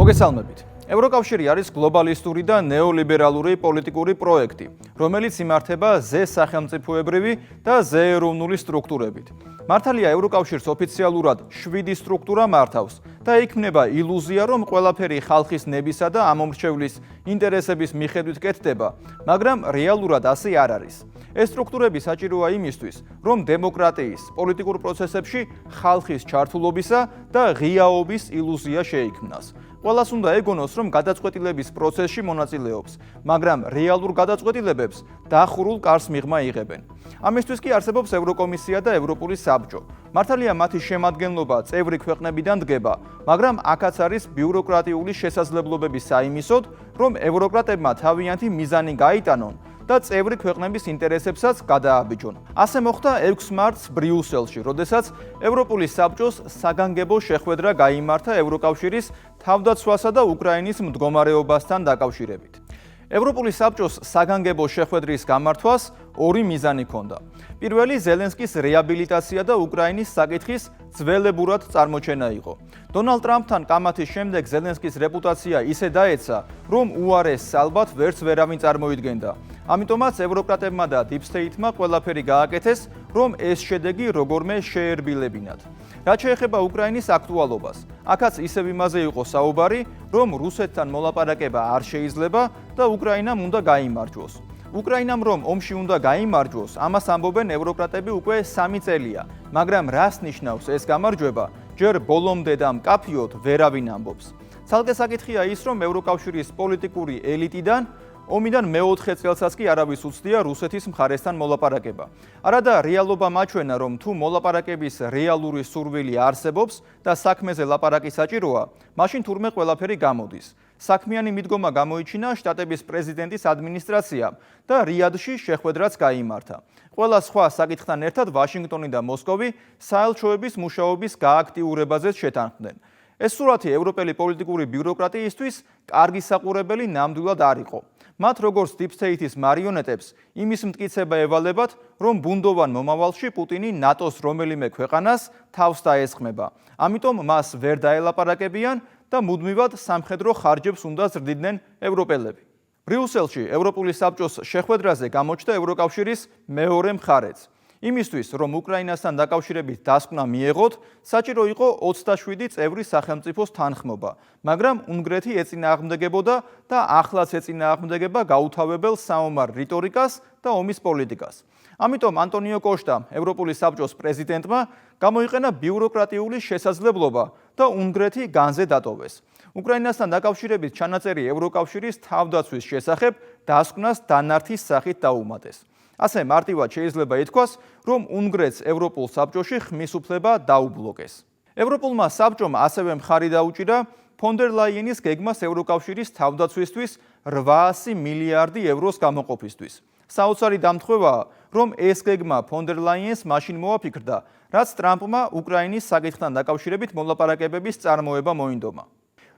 მოგესალმებით. ევროკავშირი არის გლობალისტური და ნეოლიბერალური პოლიტიკური პროექტი, რომელიც იმართება ზე სახელმწიფოებრივი და ზე ეროვნული სტრუქტურებით. მართალია ევროკავშირს ოფიციალურად 7 სტრუქტურა მართავს და იქმნება ილუზია, რომ ყველაფერი ხალხის ნებისა და ამომრჩევლის ინტერესების მიხედვით კეთდება, მაგრამ რეალურად ასე არ არის. ეს სტრუქტურები საჭიროა იმისთვის, რომ დემოკრატიის პოლიტიკურ პროცესებში ხალხის ჩართულობისა და ღიაობის ილუზია შეიქმნას. ყველას უნდა ეგონოს, რომ გადაწყვეტილების პროცესში მონაწილეობს, მაგრამ რეალურ გადაწყვეტილებებს დახურულ კარს მიღმა იღებენ. ამისთვის კი არსებობს ევროკომისია და ევროპული საბჭო. მართალია მათი შემადგენლობა წევრი ქვეყნებიდან დგება, მაგრამ აქაც არის ბიუროკრატიული შესაძლებლობების საიმისოდ, რომ ევროკრატებმა თავიანთი მიზანი გაიტანონ და წევრი ქვეყნების ინტერესებსაც გადააბიჯონ. ასე მოხდა 6 მარტს ბრიუსელში, როდესაც ევროპული საბჭოს საგანგებო შეხვედრა გაიმართა ევროკავშირის თავდაცვასა და უკრაინის მდგომარეობასთან დაკავშირებით. ევროპული საბჭოს საგანგებო შეხვედრის გამართვას ორი მიზანი ჰქონდა. პირველი ზელენსკის რეაბილიტაცია და უკრაინის საკითხის ძველებურად წარმოჩენა იყო. დონალდ ტრამპთან კამათის შემდეგ ზელენსკის რეპუტაცია ისე დაეცა, რომ უარესს ალბათ ვერც ვერავინ წარმოიდგენდა. ამიტომაც ევროკრატებმა და დიპ სტეიტმა ყველაფერი გააკეთეს, რომ ეს შედეგი როგორმე შეერბილებინათ. რაც შეეხება უკრაინის აქტუალობას, აქაც ისევ იმაზე იყო საუბარი, რომ რუსეთთან მოლაპარაკება არ შეიძლება და უკრაინამ უნდა გაიმარჯვოს. უკრაინამ რომ ომში უნდა გაიმარჯვოს, ამას ამბობენ ევროკრატები უკვე 3 წელია, მაგრამ რას ნიშნავს ეს გამარჯვება, ჯერ ბოლომდე და მკაფიოდ ვერავინ ამბობს. ცალკე საკითხია ის, რომ ევროკავშირის პოლიტიკური ელიტიდან ომიდან მე-4 წელსაც კი არავის უცდია რუსეთის მხარესთან მოლაპარაკება. არადა რეალობა მაჩვენა, რომ თუ მოლაპარაკების რეალური სურვილი არსებობს და საქმეზე ლაპარაკი საჭიროა, მაშინ თურმე ყველაფერი გამოდის. საქმიანი მიდგომა გამოიჩინა შტატების პრეზიდენტის ადმინისტრაციამ და რიადში შეხვედრაც გაიმართა. ყველა სხვა საკითხთან ერთად ვაშინგტონი და მოსკოვი საელჩოების მუშაობის გააქტიურებაზე შეთანხმდნენ. ეს სურათი ევროპელი პოლიტიკური ბიუროკრატიისთვის კარგი საყურებელი ნამდვილად არ იყო. მათ როგორც დიპ სტეიტის მარიონეტებს იმის მტკიცება ევალებათ, რომ ბუნდოვან მომავალში პუტინი ნატოს რომელიმე ქვეყანას თავს დაესხმება. ამიტომ მას ვერ დაელაპარაკებიან და მუდმივად სამხედრო ხარჯებს უნდა ზრდიდნენ ევროპელები. ბრიუსელში ევროპული საბჭოს შეხვედრაზე გამოჩნდა ევროკავშირის მეორე მხარეც. იმისთვის, რომ უკრაინასთან დაკავშირებით დასკვნა მიეღოთ, საჭირო იყო 27 წევრი სახელმწიფოს თანხმობა, მაგრამ უნგრეთი ეწინააღმდეგებოდა და ახლაც ეწინააღმდეგება გაუთავებელ საომარ რიტორიკას და ომის პოლიტიკას. ამიტომ ანტონიო კოშტამ, ევროპული საბჭოს პრეზიდენტმა, გამოიყენა ბიუროკრატიული შესაძლებლობა და უნგრეთი განზე დატოვეს. უკრაინასთან დაკავშირებით ჩანაწერი ევროკავშირის თავდაცვის შესახებ დასკვნას დანართის სახით დაუმატეს. ასე მარტივად შეიძლება ითქვას, რომ უნგრეთს ევროპულ საბჭოში ხმის უფლება დაუბლოკეს. ევროპულმა საბჭომ ასევე მხარი დაუჭირა ფონ დერ ლაიენის გეგმას ევროკავშირის თავდაცვისთვის 800 მილიარდი ევროს გამოყოფისთვის. საოცარი დამთხვევაა, რომ ეს გეგმა ფონ დერ ლაიენს მაშინ მოაფიქრდა, რაც ტრამპმა უკრაინის საკითხთან დაკავშირებით მოლაპარაკებების წარმოება მოინდომა.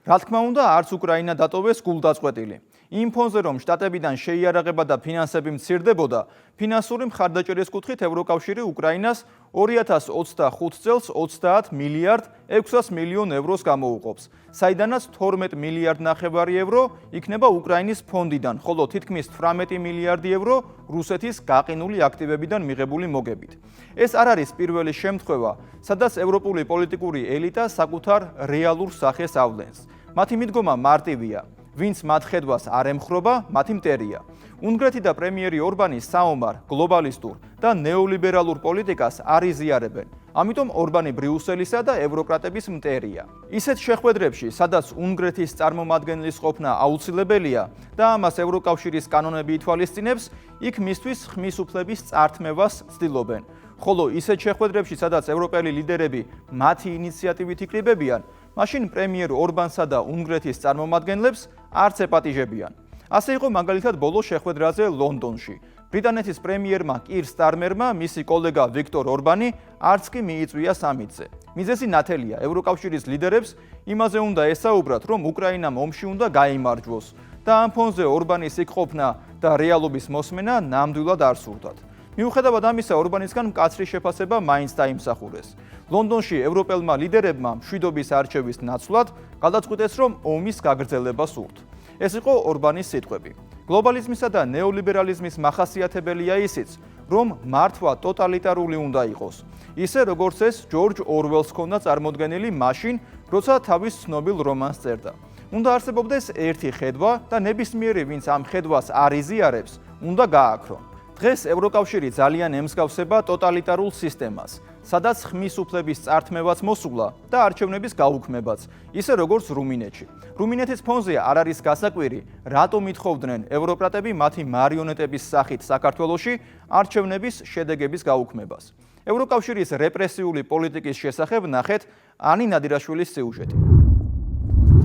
რა თქმა უნდა, არც უკრაინა დატოვეს გულდაწყვეტილი. იმ ფონზე, რომ შტატებიდან შეიარაღება და ფინანსები მცირდებოდა, ფინანსური მხარდაჭერის კუთხით ევროკავშირი უკრაინას 2025 წელს 30 მილიარდ 600 მილიონ ევროს გამოუყოფს, საიდანაც 12 მილიარდ ნახევარი евро იქნება უკრაინის ფონდიდან, ხოლო თითქმის 18 მილიარდი евро რუსეთის გაყინული აქტივებიდან მიღებული მოგებით. ეს არ არის პირველი შემთხვევა, სადაც ევროპული პოლიტიკური ელიტა საკუთარ რეალურ სახეს ავლენს. მათი მიდგომა მარტივია. ვინც მათ ხედვას არ ემხრობა, მათი მტერია. უნგრეთი და პრემიერი ორბანი საომარ, გლობალისტურ და ნეოლიბერალურ პოლიტიკას არ იზიარებენ. ამიტომ ორბანი ბრიუსელისა და ევროკრატების მტერია. ისეთ შეხვედრებში, სადაც უნგრეთის წარმომადგენლის ყოფნა აუცილებელია და ამას ევროკავშირის კანონები ითვალისწინებს, იქ მისთვის ხმის უფლების წართმევას ცდილობენ. ხოლო ისეთ შეხვედრებში, სადაც ევროპელი ლიდერები მათი ინიციატივით იკრიბებიან, მაშინ პრემიერ ორბანსა და უნგრეთის წარმომადგენლებს არც ეპატიჟებიან. ასე იყო მაგალითად ბოლო შეხვედრაზე ლონდონში. ბრიტანეთის პრემიერმა კირ სტარმერმა მისი კოლეგა ვიქტორ ორბანი არც კი მიიწვია სამიტზე. მიზეზი ნათელია, ევროკავშირის ლიდერებს იმაზე უნდა ესაუბრათ, რომ უკრაინამ ომში უნდა გაიმარჯვოს და ამ ფონზე ორბანის იქ ყოფნა და რეალობის მოსმენა ნამდვილად არ სურდათ. მიუხედავად ამისა, ორბანისგან მკაცრი შეფასება მაინც დაიმსახურეს. ლონდონში ევროპელმა ლიდერებმა მშვიდობის არჩევის ნაცვლად გადაწყვიტეს, რომ ომის გაგრძელება სურთ. ეს იყო ორბანის სიტყვები. გლობალიზმისა და ნეოლიბერალიზმის მახასიათებელია ისიც, რომ მართვა ტოტალიტარული უნდა იყოს. ისე როგორც ეს ჯორჯ ორველს ჰქონდა წარმოდგენილი მაშინ, როცა თავის ცნობილ რომანს წერდა. უნდა არსებობდეს ერთი ხედვა და ნებისმიერი, ვინც ამ ხედვას არ იზიარებს, უნდა გააქრონ. დღეს ევროკავშირი ძალიან ემსგავსება ტოტალიტარულ სისტემას, სადაც ხმის უფლების წართმევაც მოსულა და არჩევნების გაუქმებაც, ისე როგორც რუმინეთში. რუმინეთის ფონზე არ არის გასაკვირი, რატომ ითხოვდნენ ევროკრატები მათი მარიონეტების სახით საქართველოში არჩევნების შედეგების გაუქმებას. ევროკავშირის რეპრესიული პოლიტიკის შესახებ ნახეთ ანი ნადირაშვილის სიუჟეტი.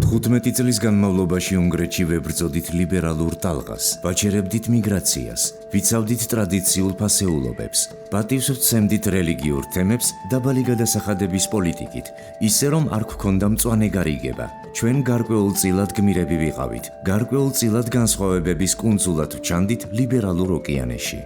15 წლის განმავლობაში უნგრეთში ვებრძოდით ლიბერალურ ტალღას, ვაჩერებდით მიგრაციას, ვიცავდით ტრადიციულ ფასეულობებს, პატივს ვცემდით რელიგიურ თემებს დაბალი გადასახადების პოლიტიკით, ისე რომ არ გვქონდა მწვანე გარიგება. ჩვენ გარკვეულწილად გმირები ვიყავით, გარკვეულწილად განსხვავებების კუნძულად ვჩანდით ლიბერალურ ოკეანეში.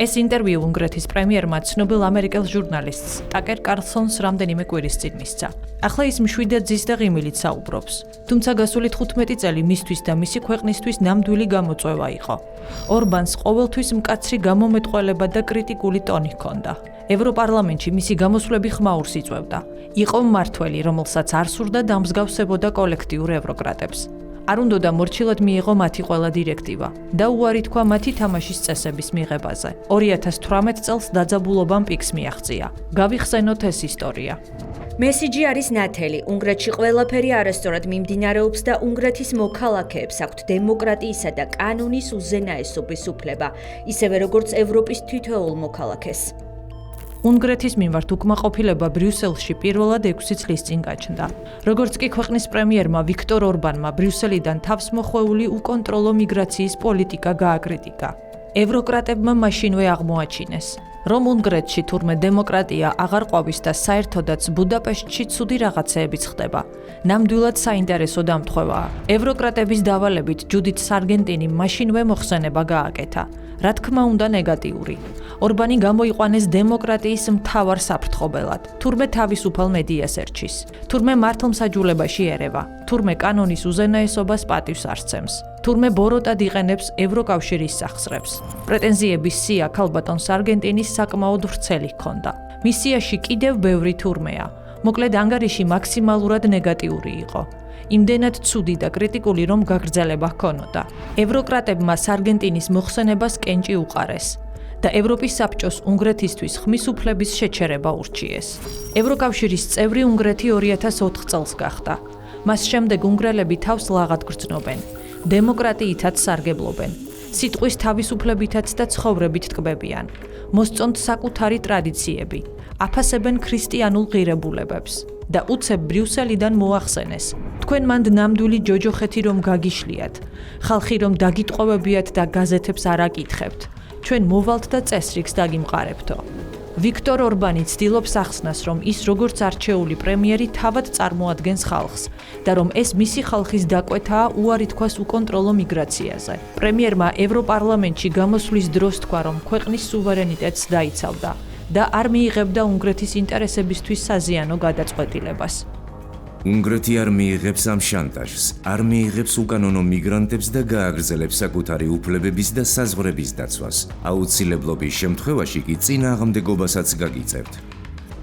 ეს ინტერვიუ უნგრეთის პრემიერმა ცნობილ ამერიკელ ჟურნალისტს ტაკერ კარლსონს რამდენიმე კვირის წინ მისცა. ახლა ის მშვიდად ძის და ღიმილით საუბრობს. თუმცა გასული 15 წელი მისთვის და მისი ქვეყნისთვის ნამდვილი გამოწვევა იყო. ორბანს ყოველთვის მკაცრი გამომეტყველება და კრიტიკული ტონი ჰქონდა. ევროპარლამენტში მისი გამოსვლები ხმაურს იწვევდა. იყო მმართველი, რომელსაც არ სურდა დამსგავსებოდა კოლექტიურ ევროკრატებს. არ უნდოდა მორჩილად მიიღო მათი ყველა დირექტივა და უარი თქვა მათი თამაშის წესების მიღებაზე. 2018 წელს დაძაბულობამ პიკს მიაღწია. გავიხსენოთ ეს ისტორია. მესიჯი არის ნათელი. უნგრეთში ყველაფერი არასწორად მიმდინარეობს და უნგრეთის მოქალაქეებს აქვთ დემოკრატიისა და კანონის უზენაესობის უფლება, ისევე როგორც ევროპის თითოეულ მოქალაქეს. უნგრეთის მიმართ უკმაყოფილება ბრიუსელში პირველად 6 წლის წინ გაჩნდა. როგორც კი ქვეყნის პრემიერმა ვიქტორ ორბანმა ბრიუსელიდან თავს მოხვეული უკონტროლო მიგრაციის პოლიტიკა გააკრიტიკა. ევროკრატებმა მაშინვე აღმოაჩინეს, რომ უნგრეთში თურმე დემოკრატია აღარ ყვავის და საერთოდაც ბუდაპეშტში ცუდი რაღაცეებიც ხდება. ნამდვილად საინტერესო დამთხვევაა. ევროკრატების დავალებით ჯუდით სარგენტინი მაშინვე მოხსენება გააკეთა. რა თქმა უნდა ნეგატიური. ორბანი გამოიყვანეს დემოკრატიის მთავარ საფრთხობელად. თურმე თავისუფალ მედიას ერჩის. თურმე მართლმსაჯულებაში ერევა. თურმე კანონის უზენაესობას პატივს არცემს. თურმე ბოროტად იყენებს ევროკავშირის სახსრებს. პრეტენზიების სია ქალბატონ სარგენტინის საკმაოდ ვრცელი ჰქონდა. მის სიაში კიდევ ბევრი თურმეა. მოკლედ ანგარიში მაქსიმალურად ნეგატიური იყო. იმდენად ცუდი და კრიტიკული, რომ გაგრძელება ჰქონოდა. ევროკრატებმა სარგენტინის მოხსენებას კენჭი უყარეს და ევროპის საბჭოს უნგრეთისთვის ხმის უფლების შეჩერება ურჩიეს. ევროკავშირის წევრი უნგრეთი 2004 წელს გახდა. მას შემდეგ უნგრელები თავს ლაღად გრძნობენ. დემოკრატიითაც სარგებლობენ. სიტყვის თავისუფლებითაც და ცხოვრებით ტკბებიან. მოსწონთ საკუთარი ტრადიციები. აფასებენ ქრისტიანულ ღირებულებებს და უცებ ბრიუსელიდან მოახსენეს. თქვენ მანდ ნამდვილი ჯოჯოხეთი რომ გაგიშლიათ, ხალხი რომ დაგიტყოვებიათ და გაზეთებს არ აკითხებთ. ჩვენ მოვალთ და წესრიგს დაგიმყარებთო. ვიქტორ ორბანი ცდილობს ახსნას, რომ ის როგორც არჩეული პრემიერი თავად წარმოადგენს ხალხს და რომ ეს მისი ხალხის დაკვეთაა უარი თქვას უკონტროლო მიგრაციაზე. პრემიერმა ევროპარლამენტში გამოსვლის დროს თქვა, რომ ქვეყნის სუვერენიტეტს დაიცავდა და არ მიიღებდა უნგრეთის ინტერესებისთვის საზიანო გადაწყვეტილებას. უნგრეთი არ მიიღებს ამ შანტაჟს, არ მიიღებს უკანონო მიგრანტებს და გააგრძელებს საკუთარი უფლებების და საზღვრების დაცვას. აუცილებლობის შემთხვევაში კი წინააღმდეგობასაც გაგიწევთ.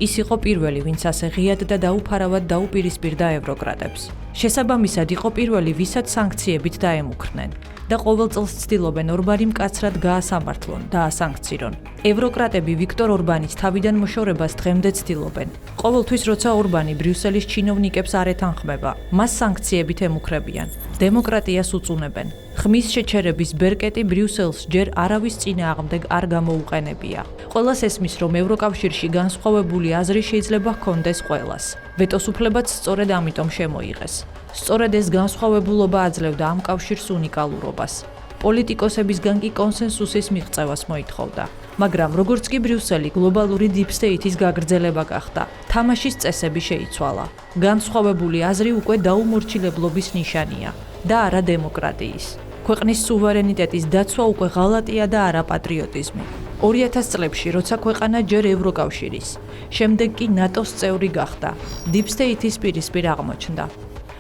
ის იყო პირველი, ვინც ასე ღიად და დაუფარავად დაუპირისპირდა ევროკრატებს. შესაბამისად იყო პირველი, ვისაც სანქციებით დაემუქრნენ და ყოველ წელს ცდილობენ ორბანი მკაცრად გაასამართლონ და ასანქცირონ. ევროკრატები ვიქტორ ორბანის თავიდან მოშორებას დღემდე ცდილობენ. ყოველთვის როცა ორბანი ბრიუსელის ჩინოვნიკებს არ ეთანხმება, მას სანქციებით ემუქრებიან. დემოკრატიას უწუნებენ. ხმის შეჩერების ბერკეტი ბრიუსელს ჯერ არავის წინააღმდეგ არ გამოუყენებია. ყველას ესმის, რომ ევროკავშირში განსხვავებული აზრი შეიძლება ჰქონდეს ყველას. ვეტოს უფლებაც სწორედ ამიტომ შემოიღეს. სწორედ ეს განსხვავებულობა აძლევდა ამ კავშირს უნიკალურობას. პოლიტიკოსებისგან კი კონსენსუსის მიღწევას მოითხოვდა. მაგრამ როგორც კი ბრიუსელი გლობალური დიპსტეიტის გაგრძელება გახდა, თამაშის წესები შეიცვალა. განსხვავებული აზრი უკვე დაუმორჩილებლობის ნიშანია და არა დემოკრატიის. ქვეყნის სუვერენიტეტის დაცვა უკვე ღალატია და არა პატრიოტიზმი. 2000 წლებში, როცა ქვეყანა ჯერ ევროკავშირის, შემდეგ კი ნატოს წევრი გახდა, Deep State-ის პირისპირ აღმოჩნდა.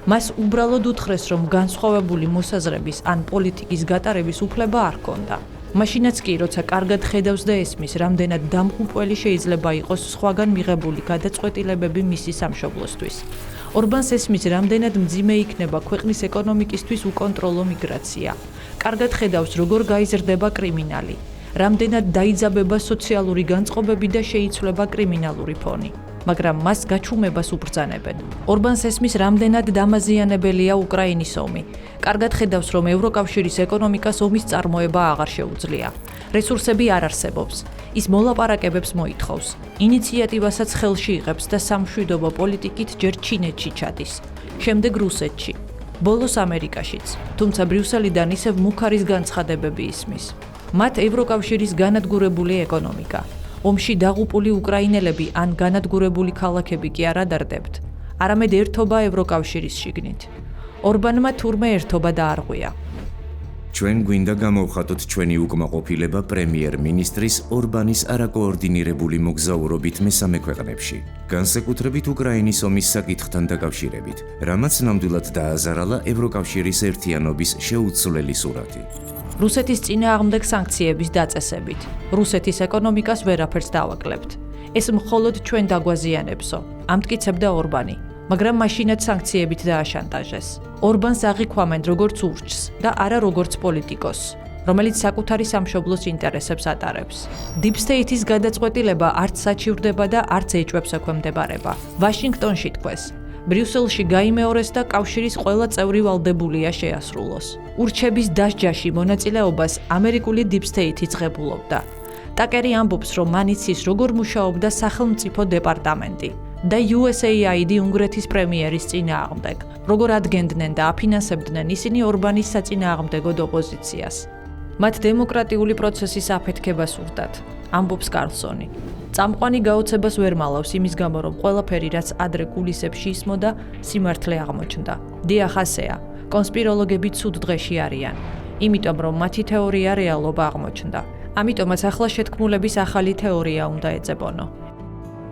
მას უბრალოდ უთხრეს, რომ განსხვავებული მოსაზრების ან პოლიტიკის გატარების უფლება არ ჰქონდა. მაშინაც კი, როცა კარგად ხედავს და ესმის, რამდენად დამღუპველი შეიძლება იყოს სხვაგან მიღებული გადაწყვეტილებები მისი სამშობლოსთვის. ორბანს ესმის, რამდენად მძიმე იქნება ქვეყნის ეკონომიკისთვის უკონტროლო მიგრაცია. კარგად ხედავს, როგორ გაიზრდება კრიმინალი, რამდენად დაიძაბება სოციალური განწყობები და შეიცვლება კრიმინალური ფონი. მაგრამ მას გაჩუმებას უბრძანებენ. ორბანს ესმის, რამდენად დამაზიანებელია უკრაინის ომი. კარგად ხედავს, რომ ევროკავშირის ეკონომიკას ომის წარმოება აღარ შეუძლია. რესურსები არ არსებობს. ის მოლაპარაკებებს მოითხოვს. ინიციატივასაც ხელში იღებს და სამშვიდობო პოლიტიკით ჯერ ჩინეთში ჩადის. შემდეგ რუსეთში. ბოლოს ამერიკაშიც. თუმცა ბრიუსელიდან ისევ მუქარის განცხადებები ისმის. მათ ევროკავშირის განადგურებული ეკონომიკა. ომში დაღუპული უკრაინელები ან განადგურებული ქალაქები კი არ ადარდებთ, არამედ ერთობა ევროკავშირის შიგნით. ორბანმა თურმე ერთობა დაარღვია. ჩვენ გვინდა გამოვხატოთ ჩვენი უკმაყოფილება პრემიერ-მინისტრის ორბანის არაკოორდინირებული მოგზაურობით მესამე ქვეყნებში, განსაკუთრებით უკრაინის ომის საკითხთან დაკავშირებით, რამაც ნამდვილად დააზარალა ევროკავშირის ერთიანობის შეუცვლელი სურათი. რუსეთის წინააღმდეგ სანქციების დაწესებით. რუსეთის ეკონომიკას ვერაფერს დავაკლებთ. ეს მხოლოდ ჩვენ დაგვაზიანებსო, ამტკიცებდა ორბანი, მაგრამ მაშინაც სანქციებით დააშანტაჟეს. ორბანს აღიქვამენ როგორც ურჩს და არა როგორც პოლიტიკოს, რომელიც საკუთარი სამშობლოს ინტერესებს ატარებს. Deep State-ის გადაწყვეტილება არც საჩივრდება და არც ეჭვებს ექვემდებარება. ვაშინგტონში თქვეს, ბრიუსელში გაიმეორეს და კავშირის ყველა წევრი ვალდებულია შეასრულოს. ურჩების დასჯაში მონაწილეობას ამერიკული Deep State იწყებულობდა. ტაკერი ამბობს, რომ მან იცის, როგორ მუშაობდა სახელმწიფო დეპარტამენტი და USAID უნგრეთის პრემიერის წინააღმდეგ, როგორ ადგენდნენ და აფინანსებდნენ ისინი ორბანის საწინააღმდეგოდ ოპოზიციას. მათ დემოკრატიული პროცესის აფეთქება სურდათ, ამბობს კარლსონი. წამყვანი გაოცებას ვერ მალავს იმის გამო, რომ ყველაფერი, რაც ადრე კულისებში ისმოდა, სიმართლე აღმოჩნდა. დიახ, ასეა, კონსპიროლოგები ცუდ დღეში არიან, იმიტომ რომ მათი თეორია რეალობა აღმოჩნდა. ამიტომაც ახლა შეთქმულების ახალი თეორია უნდა ეძებონო.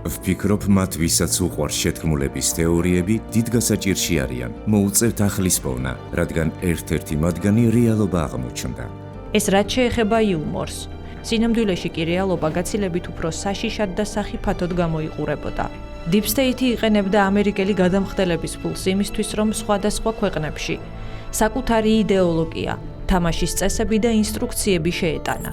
ვფიქრობ, მათ ვისაც უყვარს შეთქმულების თეორიები, დიდ გასაჭირში არიან. მოუწევთ ახლის პოვნა, რადგან ერთ-ერთი მათგანი რეალობა აღმოჩნდა. ეს რაც შეეხება იუმორს. სინამდვილეში კი რეალობა გაცილებით უფრო საშიშად და სახიფათოდ გამოიყურებოდა. Deep State იყენებდა ამერიკელი გადამხდელების ფულს იმისთვის, რომ სხვადასხვა ქვეყნებში საკუთარი იდეოლოგია, თამაშის წესები და ინსტრუქციები შეეტანა.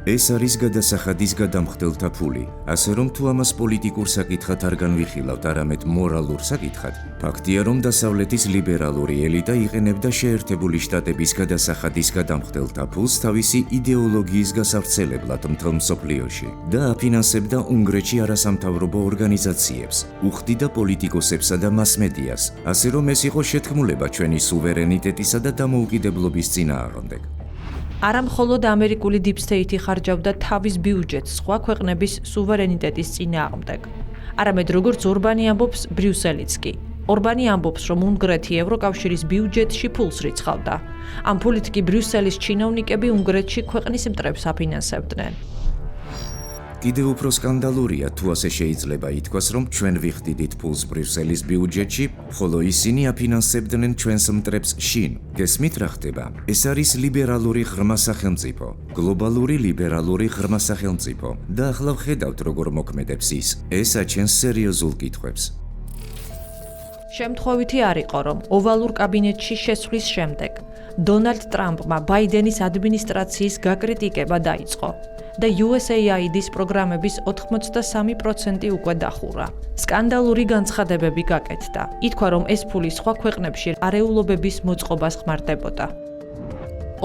ეს არის გადასახადის გადამხდელთა ფული, ასე რომ თუ ამას პოლიტიკურ საკითხად არ განვიხილავთ, არამედ მორალურ საკითხად, ფაქტია, რომ დასავლეთის ლიბერალური ელიტა იყენებდა შეერთებული შტატების გადასახადის გადამხდელთა ფულს თავისი იდეოლოგიის გასავრცელებლად მთელ მსოფლიოში და აფინანსებდა უნგრეთში არასამთავრობო ორგანიზაციებს, უხდიდა პოლიტიკოსებსა და მასმედიას, ასე რომ ეს იყო შეთქმულება ჩვენი სუვერენიტეტისა და დამოუკიდებლობის წინააღმდეგ. არა მხოლოდ ამერიკული Deep State ხარჯავდა თავის ბიუჯეტს სხვა ქვეყნების სუვერენიტეტის წინააღმდეგ, არამედ როგორც ორბანი ამბობს, ბრიუსელიც კი. ორბანი ამბობს, რომ უნგრეთი ევროკავშირის ბიუჯეტში ფულს რიცხავდა. ამ ფულით კი ბრიუსელის ჩინოვნიკები უნგრეთში ქვეყნის მტრებს აფინანსებდნენ. კიდევ უფრო სკანდალურია, თუ ასე შეიძლება ითქვას, რომ ჩვენ ვიხდიდით ფულს ბრიუსელის ბიუჯეტში, ხოლო ისინი აფინანსებდნენ ჩვენს მტრებს შინ. გესმით რა ხდება? ეს არის ლიბერალური ღრმა სახელმწიფო, გლობალური ლიბერალური ღრმა სახელმწიფო და ახლა ვხედავთ, როგორ მოქმედებს ის. ეს აჩენს სერიოზულ კითხვებს. შემთხვევითი არ იყო, რომ ოვალურ კაბინეტში შესვლის შემდეგ დონალდ ტრამპმა ბაიდენის ადმინისტრაციის გაკრიტიკება დაიწყო და USAID-ის პროგრამების 83% უკვე დახურა. სკანდალური განცხადებები გაკეთდა. ითქვა, რომ ეს ფული სხვა ქვეყნებში არეულობების მოწყობას ხმარდებოდა.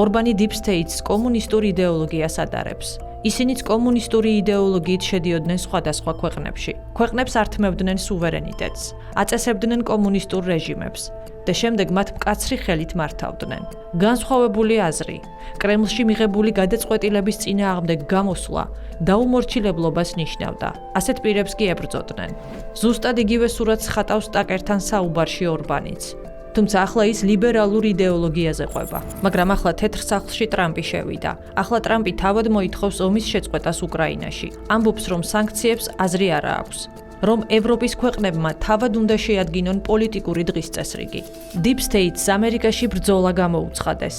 ორბანი Deep State-ს კომუნისტურ იდეოლოგიას ადარებს. ისინიც კომუნისტური იდეოლოგიით შედიოდნენ სხვადასხვა ქვეყნებში. ქვეყნებს ართმევდნენ სუვერენიტეტს, აწესებდნენ კომუნისტურ რეჟიმებს და შემდეგ მათ მკაცრი ხელით მართავდნენ. განსხვავებული აზრი, კრემლში მიღებული გადაწყვეტილების წინააღმდეგ გამოსვლა დაუმორჩილებლობას ნიშნავდა. ასეთ პირებს კი ებრძოდნენ. ზუსტად იგივე სურათს ხატავს ტაკერთან საუბარში ორბანიც. თუმცა ახლა ის ლიბერალურ იდეოლოგიაზე ყვება. მაგრამ ახლა თეთრ სახლში ტრამპი შევიდა. ახლა ტრამპი თავად მოითხოვს ომის შეწყვეტას უკრაინაში. ამბობს, რომ სანქციებს აზრი არა აქვს. რომ ევროპის ქვეყნებმა თავად უნდა შეადგინონ პოლიტიკური დღის წესრიგი. Deep State-ს ამერიკაში ბრძოლა გამოუცხადეს.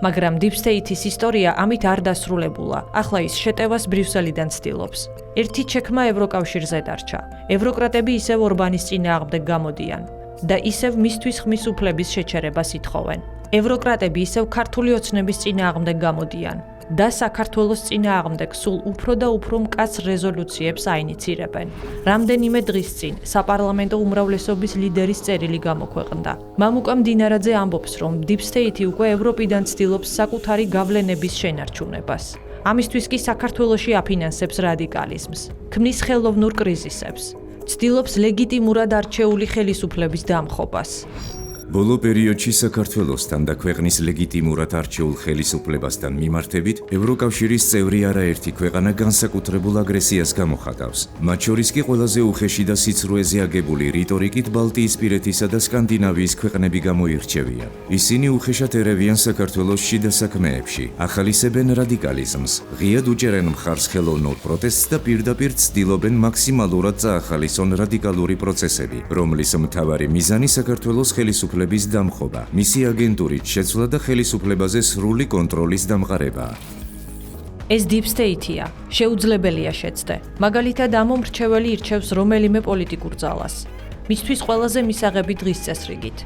მაგრამ Deep State-ის ისტორია ამით არ დასრულებულა. ახლა ის შეტევას ბრიუსელიდან ცდილობს. ერთი ჩექმა ევროკავშირზე დარჩა. ევროკრატები ისევ ორბანის წინააღმდეგ გამოდიან და ისევ მისთვის ხმის უფლების შეჩერებას ითხოვენ. ევროკრატები ისევ ქართული ოცნების წინააღმდეგ გამოდიან და საქართველოს წინააღმდეგ სულ უფრო და უფრო მკაცრ რეზოლუციებს აინიცირებენ. რამდენიმე დღის წინ საპარლამენტო უმრავლესობის ლიდერის წერილი გამოქვეყნდა. მამუკა მდინარაძე ამბობს, რომ Deep State უკვე ევროპიდან ცდილობს საკუთარი გავლენების შენარჩუნებას. ამისთვის კი საქართველოში აფინანსებს რადიკალიზმს, ქმნის ხელოვნურ კრიზისებს, ცდილობს ლეგიტიმურად არჩეული ხელისუფლების დამხობას. ბოლო პერიოდში საქართველოსთან და ქვეყნის ლეგიტიმურად არჩეულ ხელისუფლებასთან მიმართებით ევროკავშირის წევრი არაერთი ქვეყანა განსაკუთრებულ აგრესიას გამოხატავს. მათ შორის კი ყველაზე უხეში და სიცრუეზე აგებული რიტორიკით ბალტიისპირეთისა და სკანდინავიის ქვეყნები გამოირჩევიან. ისინი უხეშად ერევიან საქართველოს შიდა საქმეებში, ახალისებენ რადიკალიზმს, ღიად უჭერენ მხარს ხელოვნურ პროტესტს და პირდაპირ ცდილობენ მაქსიმალურად წაახალისონ რადიკალური პროცესები, რომლის მთავარი მიზანი საქართველოს ხელისუფლების დამხობა, მისი აგენტურით შეცვლა და ხელისუფლებაზე სრული კონტროლის დამყარებაა. ეს Deep State-ია, შეუძლებელია შეცდე. მაგალითად, ამომრჩეველი ირჩევს რომელიმე პოლიტიკურ ძალას. მისთვის ყველაზე მისაღები დღის წესრიგით.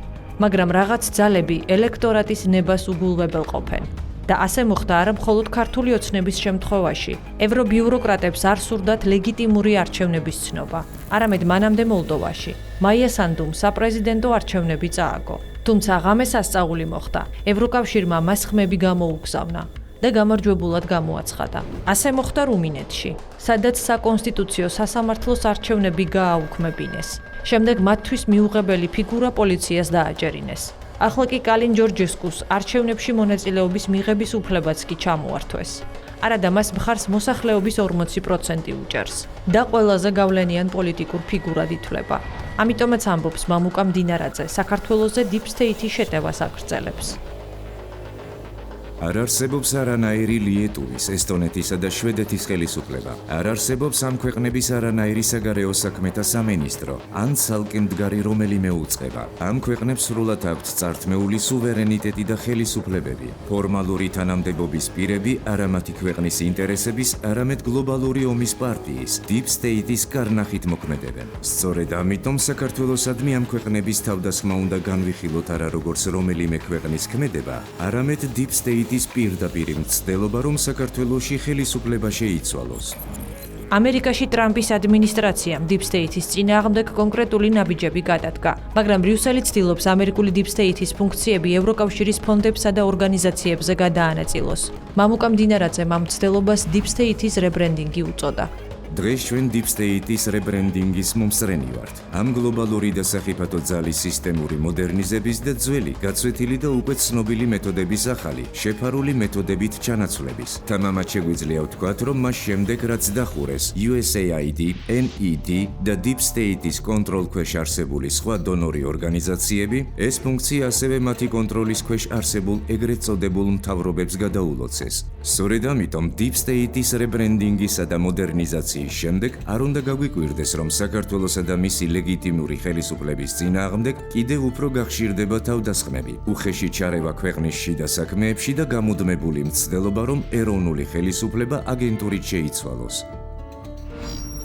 მაგრამ რაღაც ძალები ელექტორატის ნებას უგულვებელყოფენ. და ასე მოხდა არა მხოლოდ ქართული ოცნების შემთხვევაში. ევრობიუროკრატებს არ სურდათ ლეგიტიმური არჩევნების ცნობა. არამედ მანამდე მოლდოვაში. მაია სანდუმ საპრეზიდენტო არჩევნები წააგო. თუმცა ღამეს ასწაული მოხდა. ევროკავშირმა მას ხმები გამოუგზავნა და გამარჯვებულად გამოაცხადა. ასე მოხდა რუმინეთში, სადაც საკონსტიტუციო სასამართლოს არჩევნები გააუქმებინეს. შემდეგ მათთვის მიუღებელი ფიგურა პოლიციას დააჯერინეს. ახლა კი კალინ ჯორჯესკუს არჩევნებში მონაწილეობის მიღების უფლებაც კი ჩამოართვეს. არადა მას მხარს მოსახლეობის 40% უჭერს და ყველაზე გავლენიან პოლიტიკურ ფიგურად ითვლება. ამიტომაც ამბობს მამუკა მდინარაძე, საქართველოზე Deep State-ის შეტევას აგრძელებს. არ არსებობს არანაირი ლიეტუვის, ესტონეთისა და შვედეთის ხელისუფლება. არ არსებობს ამ ქვეყნების არანაირი საგარეო საქმეთა სამინისტრო, ან ცალკე მდგარი რომელიმე უწყება. ამ ქვეყნებს სრულად აქვთ წართმეული სუვერენიტეტი და ხელისუფლებები. ფორმალური თანამდებობის პირები არა მათი ქვეყნის ინტერესების, არამედ გლობალური ომის პარტიის, Deep State-ის კარნახით მოქმედებენ. სწორედ ამიტომ საქართველოსადმი ამ ქვეყნების თავდასხმა უნდა განვიხილოთ არა როგორც რომელიმე ქვეყნის ქმედება, არამედ Deep State-ის პირდაპირ მცდელობა, რომ საქართველოში ხელისუფლება შეიცვალოს. ამერიკაში ტრამპის ადმინისტრაციამ Deep State-ის წინააღმდეგ კონკრეტული ნაბიჯები გადადგა, მაგრამ ბრიუსელი ცდილობს ამერიკული Deep State-ის ფუნქციები ევროკავშირის ფონდებსა და ორგანიზაციებზე გადაანაწილოს. მამუკა მდინარაძემ ამ მცდელობას Deep State-ის რებრენდინგი უწოდა. დღეს ჩვენ Deep State-ის რებრენდინგის მომსწრენი ვართ. ამ გლობალური და სახიფათო ძალის სისტემური მოდერნიზების და ძველი, გაცვეთილი და უკვე ცნობილი მეთოდების ახალი, შეფარული მეთოდებით ჩანაცვლების. თამამად შეგვიძლია ვთქვათ, რომ მას შემდეგ რაც დახურეს USAID, NED და Deep State-ის კონტროლქვეშ არსებული სხვა დონორი ორგანიზაციები, ეს ფუნქცია ასევე მათი კონტროლის ქვეშ არსებულ ეგრეთ წოდებულ მთავრობებს გადაულოცეს. სწორედ ამიტომ Deep State-ის რებრენდინგისა და მოდერნიზაციის შემდეგ არ უნდა გაგვიკვირდეს, რომ საქართველოსა და მისი ლეგიტიმური ხელისუფლების წინააღმდეგ კიდევ უფრო გახშირდება თავდასხმები, უხეში ჩარევა ქვეყნის შიდა საქმეებში და გამუდმებული მცდელობა, რომ ეროვნული ხელისუფლება აგენტურით შეიცვალოს.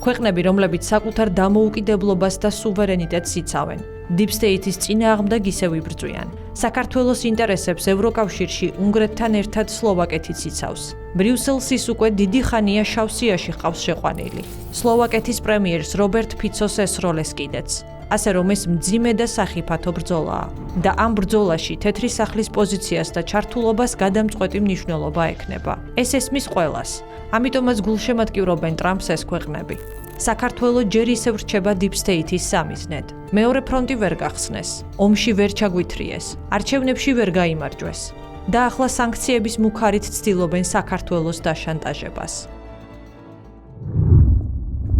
ქვეყნები, რომლებიც საკუთარ დამოუკიდებლობას და სუვერენიტეტს იცავენ, Deep State-ის წინააღმდეგ ისევ იბრძვიან. საქართველოს ინტერესებს ევროკავშირში უნგრეთთან ერთად სლოვაკეთიც იცავს. ბრიუსელს ის უკვე დიდი ხანია შავსიაში ყავს შეყვანილი. სლოვაკეთის პრემიერს რობერტ ფიცოს ესროლეს კიდეც. ასე რომ ეს მძიმე და სახიფათო ბრძოლაა და ამ ბრძოლაში თეთრი სახლის პოზიციას და ჩართულობას გადამწყვეტი მნიშვნელობა ექნება. ეს ესმის ყველას. ამიტომაც გულშემატკივრობენ ტრამპს ეს ქვეყნები. საქართველო ჯერ ისევ რჩება Deep State-ის სამიზნედ. მეორე ფრონტი ვერ გახსნეს, ომში ვერ ჩაგვითრიეს, არჩევნებში ვერ გაიმარჯვეს და ახლა სანქციების მუქარით ცდილობენ საქართველოს დაშანტაჟებას.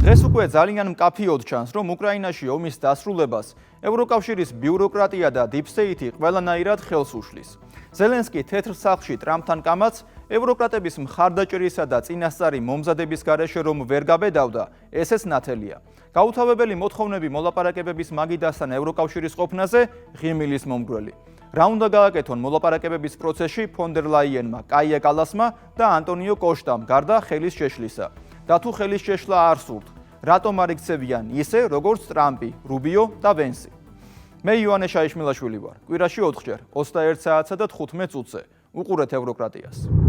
დღეს უკვე ძალიან მკაფიოდ ჩანს, რომ უკრაინაში ომის დასრულებას ევროკავშირის ბიუროკრატია და დიპსტეიტი ყველანაირად ხელს უშლის. ზელენსკი თეთრ სახლში ტრამპთან კამაც ევროკრატების მხარდაჭერისა და წინასწარი მომზადების გარეშე რომ ვერ გაბედავდა, ესეც ნათელია. გაუთავებელი მოთხოვნები მოლაპარაკებების მაგიდასთან ევროკავშირის ყოფნაზე ღიმილის მომგვრელი. რა უნდა გააკეთონ მოლაპარაკებების პროცესში ფონ დერ ლაიენმა, კაია კალასმა და ანტონიო კოშტამ გარდა ხელის შეშლისა. და თუ ხელის შეშლა არ სურთ, რატომ არ იქცევიან ისე, როგორც ტრამპი, რუბიო და ვენსი. მე ივანე შაიშმილაშვილი ვარ. კვირაში 4 ჯერ 21 საათსა და 15 წუთზე. უყურეთ ევროკრატიას.